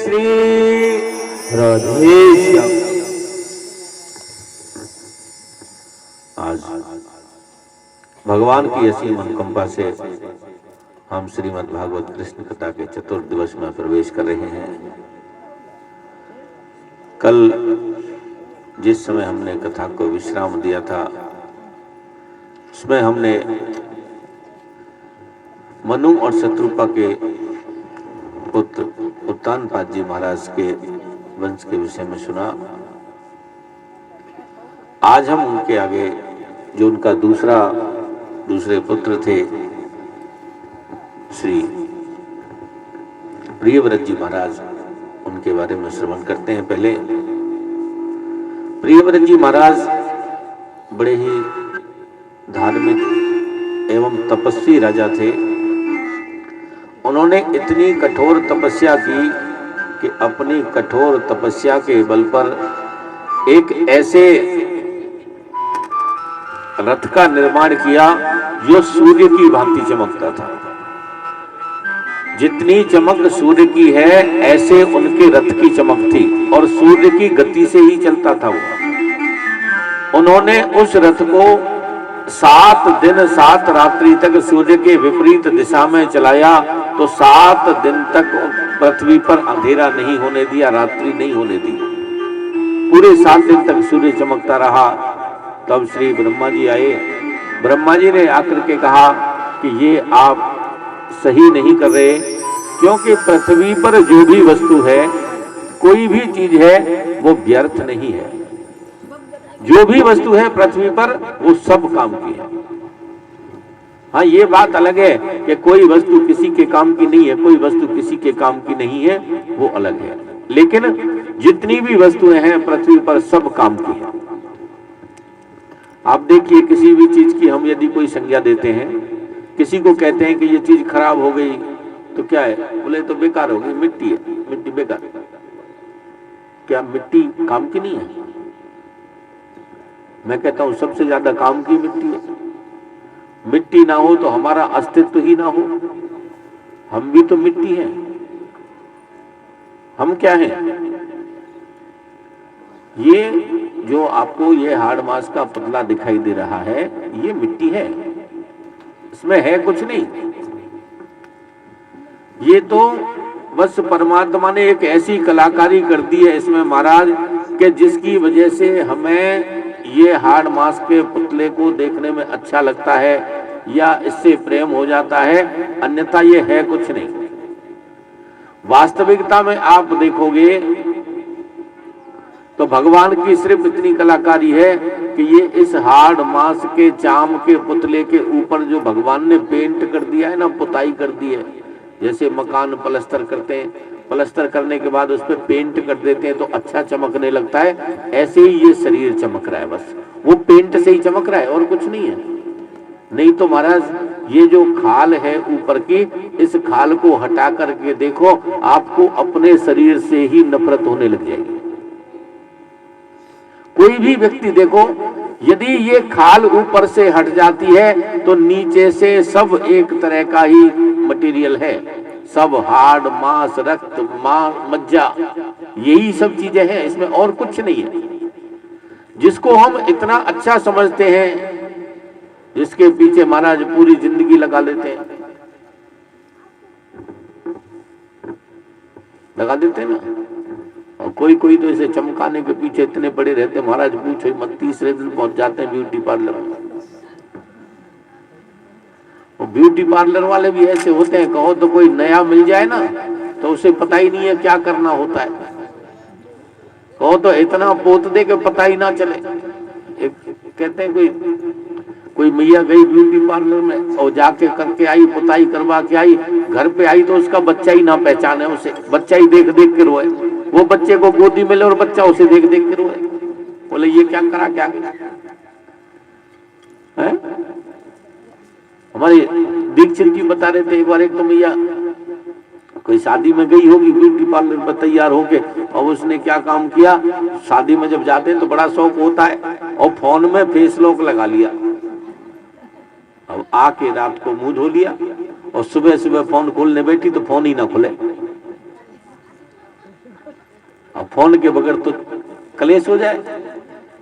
श्री राधेश्याम। आज भगवान की असीम अनुकंपा से हम श्रीमद् भागवत कृष्ण कथा के चतुर्थ दिवस में प्रवेश कर रहे हैं। कल जिस समय हमने कथा को विश्राम दिया था उसमें हमने मनु और शत्रुपा के पुत्र उत्तानपाद जी महाराज के वंश के विषय में सुना। आज हम उनके आगे जो उनका दूसरे पुत्र थे श्री प्रियव्रत जी महाराज, उनके बारे में श्रवण करते हैं। पहले प्रियव्रत जी महाराज बड़े ही धार्मिक एवं तपस्वी राजा थे। उन्होंने इतनी कठोर तपस्या की कि अपनी कठोर तपस्या के बल पर एक ऐसे रथ का निर्माण किया जो सूर्य की भांति चमकता था। जितनी चमक सूर्य की है ऐसे उनके रथ की चमक थी और सूर्य की गति से ही चलता था वो। उन्होंने उस रथ को 7 दिन 7 रात्रि तक सूर्य के विपरीत दिशा में चलाया तो 7 दिन तक पृथ्वी पर अंधेरा नहीं होने दिया, रात्रि नहीं होने दी। पूरे 7 दिन तक सूर्य चमकता रहा। तब श्री ब्रह्मा जी आए। ब्रह्मा जी ने आकर के कहा कि ये आप सही नहीं कर रहे, क्योंकि पृथ्वी पर जो भी वस्तु है, कोई भी चीज है, वो व्यर्थ नहीं है। जो भी वस्तु है पृथ्वी पर वो सब काम की है। हाँ, ये बात अलग है कि कोई वस्तु किसी के काम की नहीं है, कोई वस्तु किसी के काम की नहीं है, वो अलग है। लेकिन जितनी भी वस्तुएं हैं पृथ्वी पर सब काम की है। आप देखिए, किसी भी चीज की हम यदि कोई संज्ञा देते हैं, किसी को कहते हैं कि ये चीज खराब हो गई तो क्या है, बोले तो बेकार हो गई, मिट्टी है, मिट्टी बेकार। क्या मिट्टी काम की नहीं है? मैं कहता हूं सबसे ज्यादा काम की मिट्टी है। मिट्टी ना हो तो हमारा अस्तित्व ही ना हो। हम भी तो मिट्टी हैं। हम क्या हैं? ये जो आपको ये हाड़ मांस का पुतला दिखाई दे रहा है, ये मिट्टी है, इसमें है कुछ नहीं। ये तो बस परमात्मा ने एक ऐसी कलाकारी कर दी है इसमें महाराज कि जिसकी वजह से हमें ये हाड़ मांस के पुतले को देखने में अच्छा लगता है या इससे प्रेम हो जाता है, अन्यथा ये है कुछ नहीं। वास्तविकता में आप देखोगे तो भगवान की सिर्फ इतनी कलाकारी है कि ये इस हाड़ मांस के चाम के पुतले के ऊपर जो भगवान ने पेंट कर दिया है ना, पुताई कर दी है। जैसे मकान पलस्तर करते हैं, पलस्तर करने के बाद उस पर पेंट कर देते हैं तो अच्छा चमकने लगता है, ऐसे ही ये शरीर चमक रहा है। बस वो पेंट से ही चमक रहा है और कुछ नहीं है। नहीं तो महाराज ये जो खाल है ऊपर की, इस खाल को हटा करके देखो, आपको अपने शरीर से ही नफरत होने लग जाएगी। कोई भी व्यक्ति देखो, यदि ये खाल ऊपर से हट जाती है तो नीचे से सब एक तरह का ही मटेरियल है। सब हाड़ मांस रक्त मज्जा, यही सब चीजें हैं, इसमें और कुछ नहीं है। जिसको हम इतना अच्छा समझते हैं, जिसके पीछे महाराज पूरी जिंदगी लगा लेते हैं, ना। और कोई तो इसे चमकाने के पीछे इतने बड़े रहते हैं महाराज, पूछो ही मत। 3रे दिन पहुंच जाते हैं ब्यूटी पार्लर में। और ब्यूटी पार्लर वाले भी ऐसे होते हैं, कहो तो कोई नया मिल जाए ना तो उसे पता ही नहीं है क्या करना होता है। कहो तो इतना पोत दे के पता ही ना चले। कहते हैं कोई मैया गई ब्यूटी पार्लर में और जाके करके आई, पुताई करवा के आई, घर पे आई तो उसका बच्चा ही ना पहचाने उसे, बच्चा ही देख देख के रोए। वो बच्चे को गोदी में ले और बच्चा उसे देख देख के रोए। बोले ये क्या करा, क्या है? हमारे दीक्षित जी बता रहे थे, एक बार एक तो मैया कोई शादी में गई होगी, ब्यूटी पार्लर पर तैयार होके, और उसने क्या काम किया, शादी में जब जाते हैं तो बड़ा शौक होता है, और फोन में फेस लॉक लगा लिया। अब आके रात को मुंह धो लिया और सुबह सुबह फोन खोलने बैठी तो फोन ही ना खुले। फोन के बगैर तो कलेश हो जाए।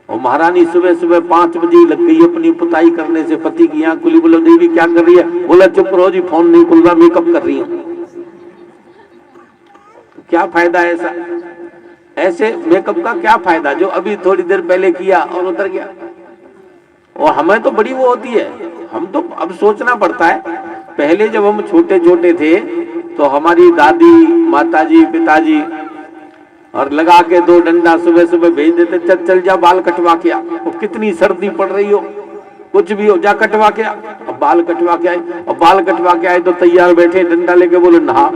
और महारानी सुबह सुबह 5 बजे लग गई अपनी पुताई करने से, पति की आंख खुली, बोलो देवी क्या कर रही है? बोला चुप रहो जी, फोन नहीं खुल रहा, मेकअप कर रही हूं। क्या फायदा है ऐसा? ऐसे मेकअप का क्या फायदा जो अभी थोड़ी देर पहले किया और उतर गया? और हमें तो बड़ी वो होती है, हम तो अब सोचना पड़ता है। पहले जब हम छोटे छोटे थे तो हमारी दादी, माताजी, पिताजी और लगा के 2 डंडा सुबह सुबह भेज देते, चल चल जा बाल कटवा के आ। और कितनी सर्दी पड़ रही हो, कुछ भी हो, जा कटवा के आ। अब बाल कटवा के आए, और बाल कटवा के आए तो तैयार बैठे, डंडा लेके, बोले नहा।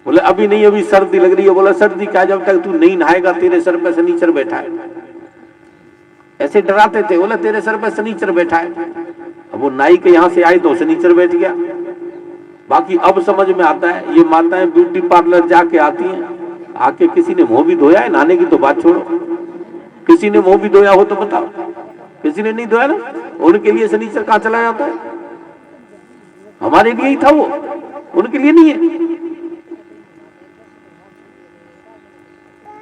बोले अभी नहीं, अभी सर्दी लग रही है। बोला सर्दी क्या, जब तक तू नहीं नहाएगा तेरे सर पे शनिचर बैठा है। ऐसे डराते थे, बोला तेरे सर पे शनिचर बैठा है। अब वो नाई के यहां से आई तो शनिचर बैठ गया। बाकी अब समझ में आता है, ये माताएं ब्यूटी पार्लर जाके आती हैं, आके किसी ने मुंह भी धोया है? नहाने की तो बात छोड़ो, किसी ने मुंह भी धोया हो तो बताओ? किसी ने नहीं धोया ना। उनके लिए शनिचर कहां चला जाता है? हमारे लिए ही था वो, उनके लिए नहीं है।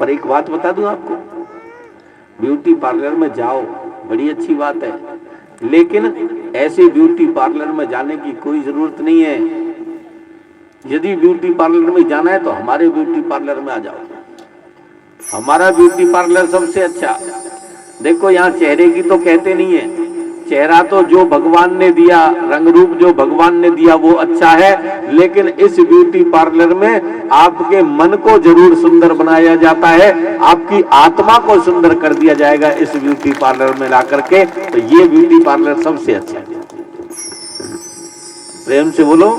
पर एक बात बता दूं आपको, ब्यूटी पार्लर में जाओ, बड़ी अच्छी बात है, लेकिन ऐसे ब्यूटी पार्लर में जाने की कोई जरूरत नहीं है। यदि ब्यूटी पार्लर में जाना है तो हमारे ब्यूटी पार्लर में आ जाओ। हमारा ब्यूटी पार्लर सबसे अच्छा। देखो यहाँ चेहरे की तो कहते नहीं है, चेहरा तो जो भगवान ने दिया, रंग रूप जो भगवान ने दिया वो अच्छा है, लेकिन इस ब्यूटी पार्लर में आपके मन को जरूर सुंदर बनाया जाता है, आपकी आत्मा को सुंदर कर दिया जाएगा इस ब्यूटी पार्लर में ला करके। तो ये ब्यूटी पार्लर सबसे अच्छा है। प्रेम से बोलो।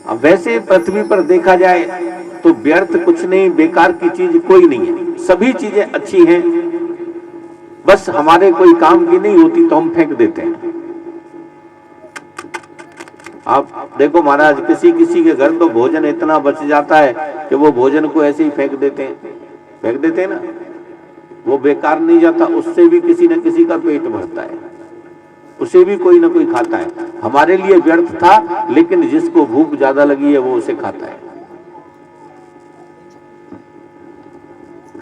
अब वैसे पृथ्वी पर देखा जाए तो व्यर्थ कुछ नहीं, बेकार की चीज कोई नहीं है, सभी चीजें अच्छी हैं, बस हमारे कोई काम की नहीं होती तो हम फेंक देते हैं। आप देखो महाराज, किसी किसी के घर तो भोजन इतना बच जाता है कि वो भोजन को ऐसे ही फेंक देते हैं ना, वो बेकार नहीं जाता, उससे भी किसी न किसी का पेट भरता है, उसे भी कोई ना कोई खाता है। हमारे लिए व्यर्थ था, लेकिन जिसको भूख ज्यादा लगी है वो उसे खाता है।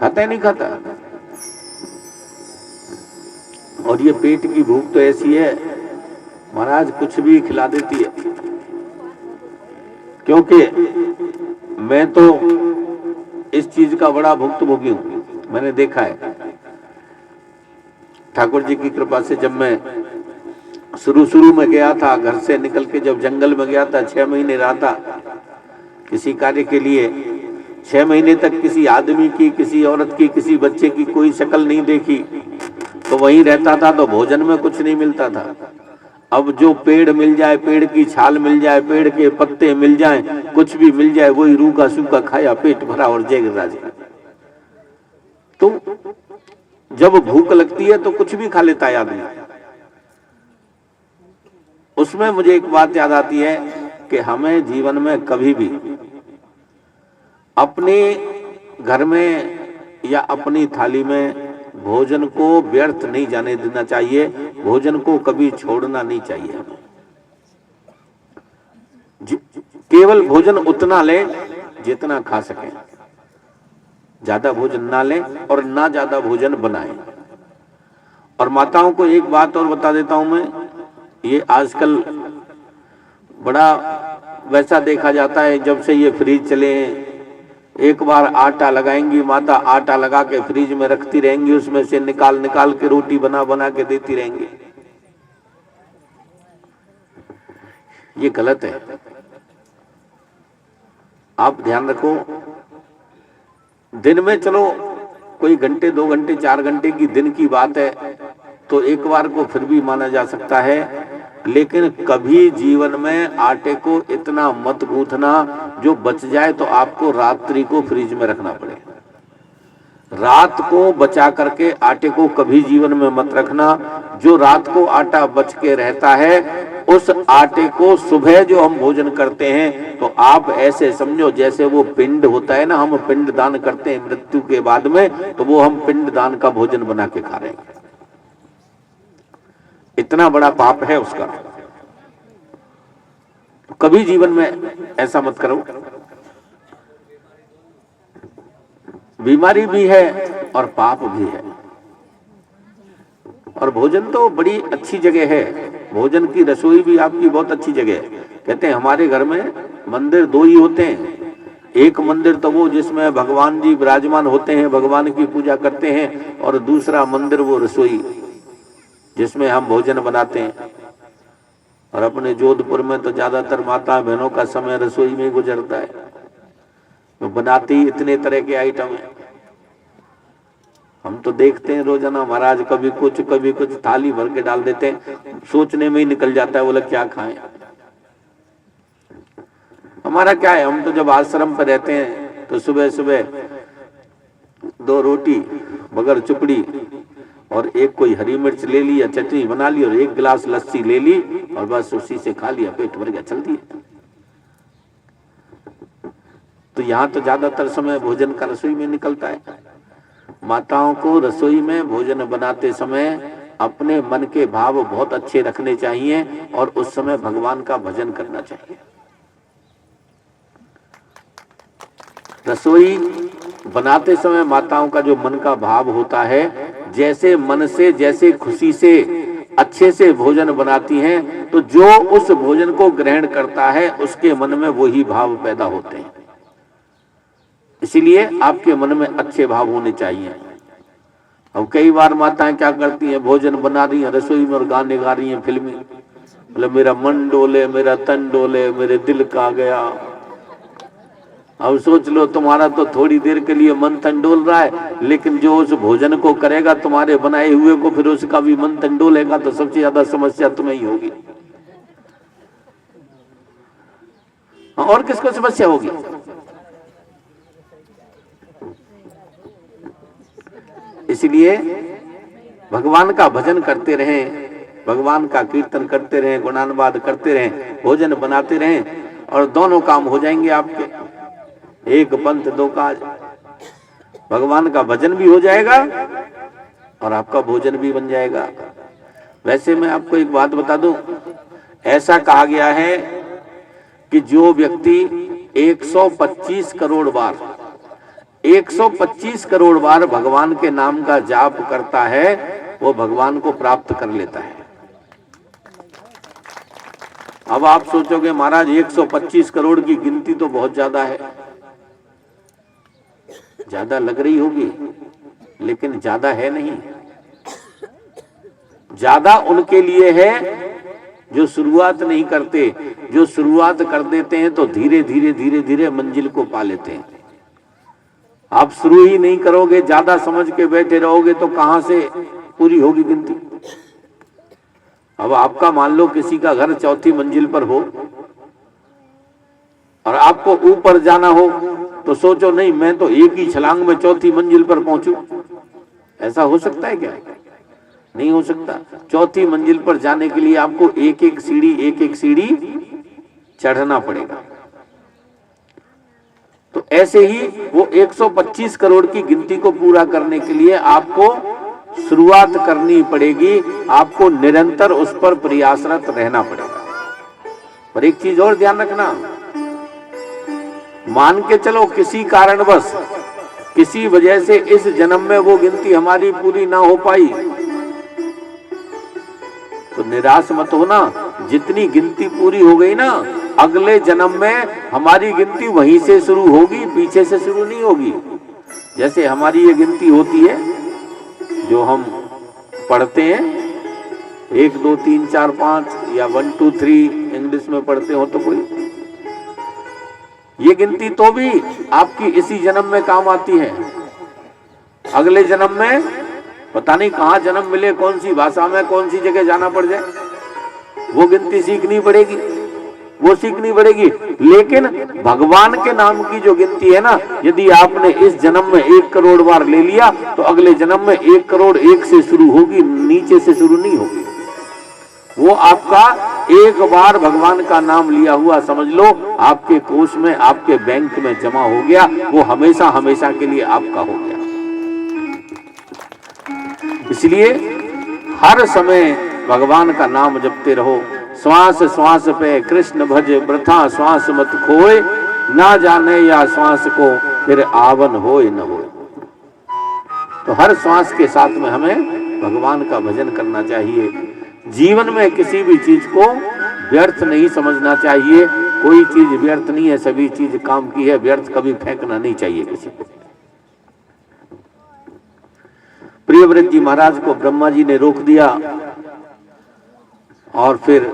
खाता है नहीं खाता? और ये पेट की भूख तो ऐसी है महाराज, कुछ भी खिला देती है। क्योंकि मैं तो इस चीज का बड़ा भुक्तभोगी हूं, मैंने देखा है। ठाकुर जी की कृपा से जब मैं शुरू में गया था, घर से निकल के जब जंगल में गया था, 6 महीने रहा था किसी कार्य के लिए। 6 महीने तक किसी आदमी की, किसी औरत की, किसी बच्चे की कोई शक्ल नहीं देखी, तो वहीं रहता था, तो भोजन में कुछ नहीं मिलता था। अब जो पेड़ मिल जाए, पेड़ की छाल मिल जाए, पेड़ के पत्ते मिल जाएं, कुछ भी मिल जाए, वही रूखा सूखा खाया, पेट भरा और जय राजे। तो जब भूख लगती है तो कुछ भी खा लेता है आदमी। उसमें मुझे एक बात याद आती है कि हमें जीवन में कभी भी अपने घर में या अपनी थाली में भोजन को व्यर्थ नहीं जाने देना चाहिए, भोजन को कभी छोड़ना नहीं चाहिए। केवल भोजन उतना ले जितना खा सके, ज्यादा भोजन ना ले और ना ज्यादा भोजन बनाए। और माताओं को एक बात और बता देता हूं मैं, ये आजकल बड़ा वैसा देखा जाता है, जब से ये फ्रिज चले हैं, एक बार आटा लगाएंगी माता, आटा लगा के फ्रिज में रखती रहेंगी, उसमें से निकाल निकाल के रोटी बना बना के देती रहेंगी। ये गलत है। आप ध्यान रखो, दिन में चलो कोई घंटे, 2 घंटे, 4 घंटे की दिन की बात है तो एक बार को फिर भी माना जा सकता है, लेकिन कभी जीवन में आटे को इतना मत गूंथना जो बच जाए तो आपको रात्रि को फ्रिज में रखना पड़े। रात को बचा करके आटे को कभी जीवन में मत रखना। जो रात को आटा बच के रहता है, उस आटे को सुबह जो हम भोजन करते हैं तो आप ऐसे समझो जैसे वो पिंड होता है ना, हम पिंड दान करते हैं मृत्यु के बाद में, तो वो हम पिंड दान का भोजन बना के खा रहे हैं। इतना बड़ा पाप है उसका। तो कभी जीवन में ऐसा मत करो। बीमारी भी है और पाप भी है। और भोजन तो बड़ी अच्छी जगह है, भोजन की रसोई भी आपकी बहुत अच्छी जगह है। कहते हैं हमारे घर में मंदिर दो ही होते हैं, एक मंदिर तो वो जिसमें भगवान जी विराजमान होते हैं, भगवान की पूजा करते हैं, और दूसरा मंदिर वो रसोई जिसमें हम भोजन बनाते हैं। और अपने जोधपुर में तो ज्यादातर माता बहनों का समय रसोई में गुजरता है, तो बनाते ही इतने तरह के आइटम हैं। हम तो देखते हैं रोजाना महाराज कभी कुछ थाली भर के डाल देते हैं, सोचने में ही निकल जाता है बोले क्या खाएं। हमारा क्या है, हम तो जब आश्रम पर रहते हैं तो सुबह सुबह 2 रोटी बगैर चुपड़ी और एक कोई हरी मिर्च ले ली या चटनी बना ली और 1 गिलास लस्सी ले ली और बस उसी से खा लिया, पेट भर गया, चल दिया। तो यहाँ तो ज्यादातर समय भोजन का रसोई में निकलता है। माताओं को रसोई में भोजन बनाते समय अपने मन के भाव बहुत अच्छे रखने चाहिए और उस समय भगवान का भजन करना चाहिए। रसोई बनाते समय माताओं का जो मन का भाव होता है, जैसे मन से, जैसे खुशी से, अच्छे से भोजन बनाती हैं, तो जो उस भोजन को ग्रहण करता है उसके मन में वही भाव पैदा होते हैं। इसीलिए आपके मन में अच्छे भाव होने चाहिए। अब कई बार माताएं क्या करती हैं, भोजन बना रही हैं रसोई में और गाने गा रही हैं फिल्मी, मतलब मेरा मन डोले, मेरा तन डोले, मेरे दिल का गया। अब सोच लो, तुम्हारा तो थोड़ी देर के लिए मन तन डोल रहा है, लेकिन जो उस भोजन को करेगा तुम्हारे बनाए हुए को, फिर उसका भी मन तन डोलेगा, तो सबसे ज्यादा समस्या तुम्हें ही होगी। और किसको समस्या होगी? इसलिए भगवान का भजन करते रहें, भगवान का कीर्तन करते रहें, गुणानुवाद करते रहें, भोजन बनाते रहें और दोनों काम हो जाएंगे आपके। एक पंथ दो काज, भगवान का भजन भी हो जाएगा और आपका भोजन भी बन जाएगा। वैसे मैं आपको एक बात बता दूं, ऐसा कहा गया है कि जो व्यक्ति 125 करोड़ बार भगवान के नाम का जाप करता है, वो भगवान को प्राप्त कर लेता है। अब आप सोचोगे महाराज 125 करोड़ की गिनती तो बहुत ज्यादा है, ज्यादा लग रही होगी, लेकिन ज्यादा है नहीं। ज्यादा उनके लिए है जो शुरुआत नहीं करते, जो शुरुआत कर देते हैं तो धीरे धीरे मंजिल को पा लेते हैं। आप शुरू ही नहीं करोगे, ज्यादा समझ के बैठे रहोगे तो कहां से पूरी होगी गिनती। अब आपका मान लो किसी का घर 4थी मंजिल पर हो और आपको ऊपर जाना हो, तो सोचो नहीं मैं तो एक ही छलांग में 4थी मंजिल पर पहुंचू। ऐसा हो सकता है क्या? नहीं हो सकता। 4थी मंजिल पर जाने के लिए आपको एक एक सीढ़ी चढ़ना पड़ेगा। तो ऐसे ही वो 125 करोड़ की गिनती को पूरा करने के लिए आपको शुरुआत करनी पड़ेगी, आपको निरंतर उस पर प्रयासरत रहना पड़ेगा। पर एक चीज और ध्यान रखना, मान के चलो किसी कारणवश, किसी वजह से इस जन्म में वो गिनती हमारी पूरी ना हो पाई, तो निराश मत होना। जितनी गिनती पूरी हो गई ना, अगले जन्म में हमारी गिनती वहीं से शुरू होगी, पीछे से शुरू नहीं होगी। जैसे हमारी ये गिनती होती है जो हम पढ़ते हैं 1 2 3 4 5 या 1 2 3 इंग्लिश में पढ़ते हो तो कोई, ये गिनती तो भी आपकी इसी जन्म में काम आती है। अगले जन्म में पता नहीं कहां जन्म मिले, कौन सी भाषा में, कौन सी जगह जाना पड़ जाए, वो गिनती सीखनी पड़ेगी, वो सीखनी पड़ेगी। लेकिन भगवान के नाम की जो गिनती है ना, यदि आपने इस जन्म में 1 करोड़ बार ले लिया तो अगले जन्म में 1 करोड़ 1 से शुरू होगी, नीचे से शुरू नहीं होगी। वो आपका एक बार भगवान का नाम लिया हुआ समझ लो आपके कोष में, आपके बैंक में जमा हो गया, वो हमेशा हमेशा के लिए आपका हो गया। इसलिए हर समय भगवान का नाम जपते रहो। श्वास श्वास पे कृष्ण भज, वृथा श्वास मत खोए, ना जाने या श्वास को फिर आवन होए न होए। तो हर श्वास के साथ में हमें भगवान का भजन करना चाहिए। जीवन में किसी भी चीज को व्यर्थ नहीं समझना चाहिए। कोई चीज व्यर्थ नहीं है, सभी चीज काम की है। व्यर्थ कभी फेंकना नहीं चाहिए किसी को। प्रियव्रत जी महाराज को ब्रह्मा जी ने रोक दिया और फिर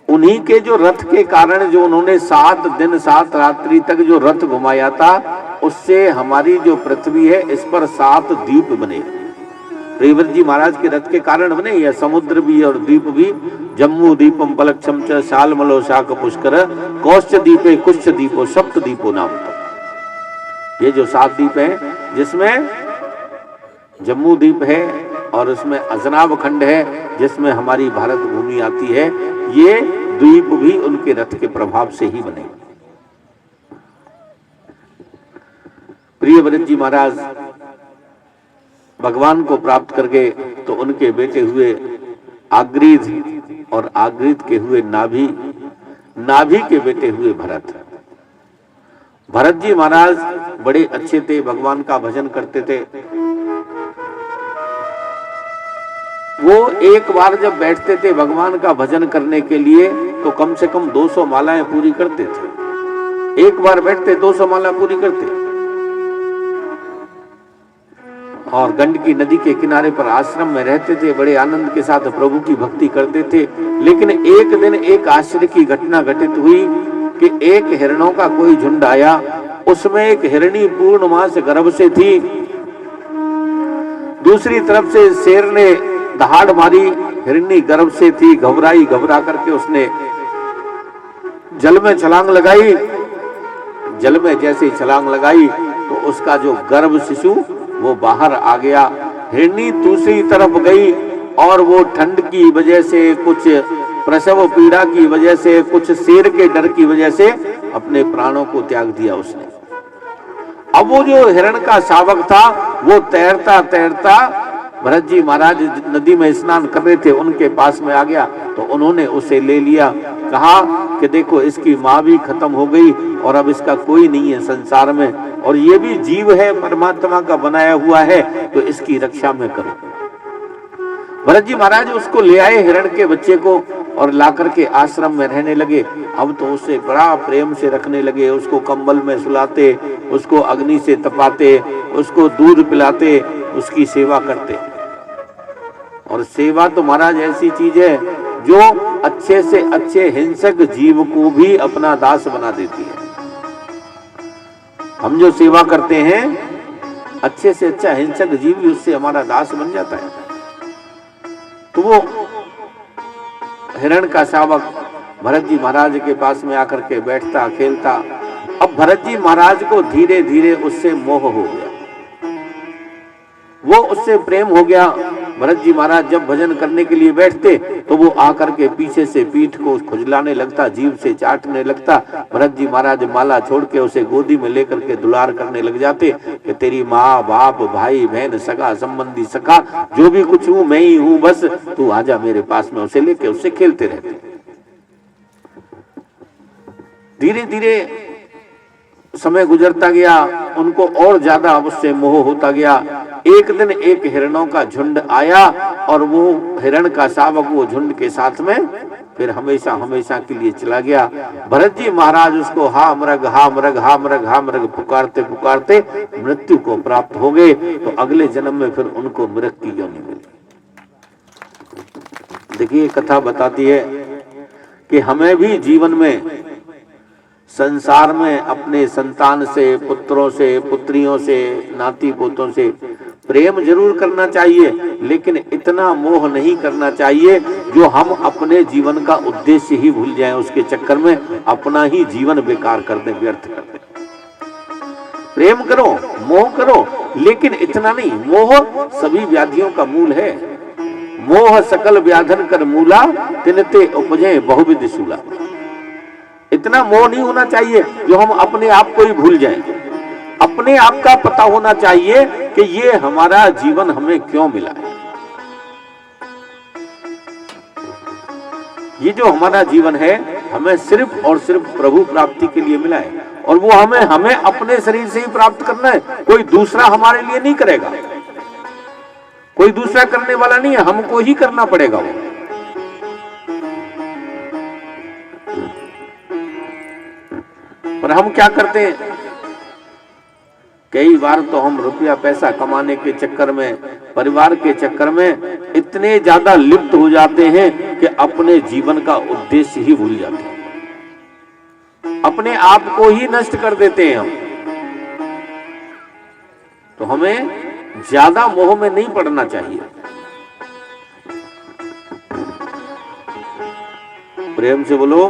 उन्हीं के जो रथ के कारण, जो उन्होंने 7 दिन 7 रात्रि तक जो रथ घुमाया था, उससे हमारी जो पृथ्वी है इस पर 7 द्वीप बने। प्रियव्रत जी महाराज के रथ के कारण बने। यह समुद्र भी और द्वीप भी, जम्मू द्वीपम पलक्षम च शालमलो शाक पुष्कर कौश्च द्वीपे कुश्च द्वीपो सप्त द्वीपो नाम। ये जो 7 द्वीप हैं, जिसमें जम्मू द्वीप है और उसमें अजनाब खंड है जिसमें हमारी भारत भूमि आती है, ये द्वीप भी उनके रथ के प्रभाव से ही बने। प्रियव्रत जी महाराज भगवान को प्राप्त करके तो उनके बेटे हुए आग्रीद और आग्रीद के हुए नाभि, नाभि के बेटे हुए भरत। भरत जी महाराज बड़े अच्छे थे, भगवान का भजन करते थे। वो एक बार जब बैठते थे भगवान का भजन करने के लिए तो कम से कम 200 मालाएं पूरी करते थे। एक बार बैठते 200 माला पूरी करते। और गंडकी नदी के किनारे पर आश्रम में रहते थे, बड़े आनंद के साथ प्रभु की भक्ति करते थे। लेकिन एक दिन एक आश्चर्य की घटना घटित हुई कि एक हिरणों का कोई झुंड आया। उसमें एक हिरणी पूर्ण मास गर्भ से थी। दूसरी तरफ से शेर ने दहाड़ मारी, हिरणी गर्भ से थी। घबराई, घबरा करके उसने जल में छलांग लगाई। जल में जैसे ही छलांग लगाई तो उसका जो गर्भ शिशु वो बाहर आ गया। हिरणी दूसरी तरफ गई और वो ठंड की वजह से, कुछ प्रसव पीड़ा की वजह से, कुछ शेर के डर की वजह से अपने प्राणों को त्याग दिया उसने। अब वो जो हिरण का शावक था वो तैरता तैरता भरत जी महाराज नदी में स्नान कर रहे थे, उनके पास में आ गया तो उन्होंने उसे ले लिया। कहा कि देखो इसकी माँ भी खत्म हो गई और अब इसका कोई नहीं है संसार में, और ये भी जीव है, परमात्मा का बनाया हुआ है, तो इसकी रक्षा में करो। भरत जी महाराज उसको ले आए, हिरण के बच्चे को, और लाकर के आश्रम में रहने लगे। अब तो उसे बड़ा प्रेम से रखने लगे। उसको कंबल में सुलाते, उसको अग्नि से तपाते, उसको दूध पिलाते, उसकी सेवा करते। और सेवा तो महाराज ऐसी चीज है जो अच्छे से अच्छे हिंसक जीव को भी अपना दास बना देती है। हम जो सेवा करते हैं, अच्छे से अच्छा हिंसक जीव भी उससे हमारा दास बन जाता है। तो वो हिरण का शावक भरत जी महाराज के पास में आकर के बैठता, खेलता। अब भरत जी महाराज को धीरे धीरे उससे मोह हो गया, वो उससे प्रेम हो गया। भरत जी महाराज जब भजन करने के लिए बैठते तो वो आकर के पीछे से पीठ को खुजलाने लगता, जीभ से चाटने लगता। भरत जी महाराज माला छोड़ के उसे गोदी में लेकर के दुलार करने लग जाते कि तेरी माँ बाप भाई बहन सगा संबंधी सखा जो भी कुछ हूं मैं ही हूं, बस तू आजा मेरे पास में। उसे लेके उससे खेलते रहते। धीरे धीरे समय गुजरता गया, उनको और ज्यादा उससे मोह होता गया। एक दिन एक हिरणों का झुंड आया और वो हिरण का शावक वो झुंड के साथ में फिर हमेशा हमेशा के लिए चला गया। भरत जी महाराज उसको हा मृग हा मृग हा मृग हा मृग पुकारते पुकारते मृत्यु को प्राप्त हो गए। तो अगले जन्म में फिर उनको मृग की योनि मिली। देखिए कथा बताती है कि हमें भी जीवन में संसार में अपने संतान से, पुत्रों से, पुत्रियों से, नाती पोतों से प्रेम जरूर करना चाहिए, लेकिन इतना मोह नहीं करना चाहिए जो हम अपने जीवन का उद्देश्य ही भूल जाएं। उसके चक्कर में अपना ही जीवन बेकार कर दें, व्यर्थ कर दें। प्रेम करो, मोह करो, लेकिन इतना नहीं। मोह सभी व्याधियों का मूल है। मोह सकल व्याधन कर मूला, तिनते उपजे बहुविध शूला। इतना मोह नहीं होना चाहिए जो हम अपने आप को ही भूल जाएं। अपने आप का पता होना चाहिए कि ये हमारा जीवन हमें क्यों मिला है। ये जो हमारा जीवन है हमें सिर्फ और सिर्फ प्रभु प्राप्ति के लिए मिला है, और वो हमें अपने शरीर से ही प्राप्त करना है। कोई दूसरा हमारे लिए नहीं करेगा, कोई दूसरा करने वाला नहीं है, हमको ही करना पड़ेगा वो। पर हम क्या करते हैं, कई बार तो हम रुपया पैसा कमाने के चक्कर में, परिवार के चक्कर में इतने ज्यादा लिप्त हो जाते हैं कि अपने जीवन का उद्देश्य ही भूल जाते हैं, अपने आप को ही नष्ट कर देते हैं हम। तो हमें ज्यादा मोह में नहीं पड़ना चाहिए। प्रेम से बोलो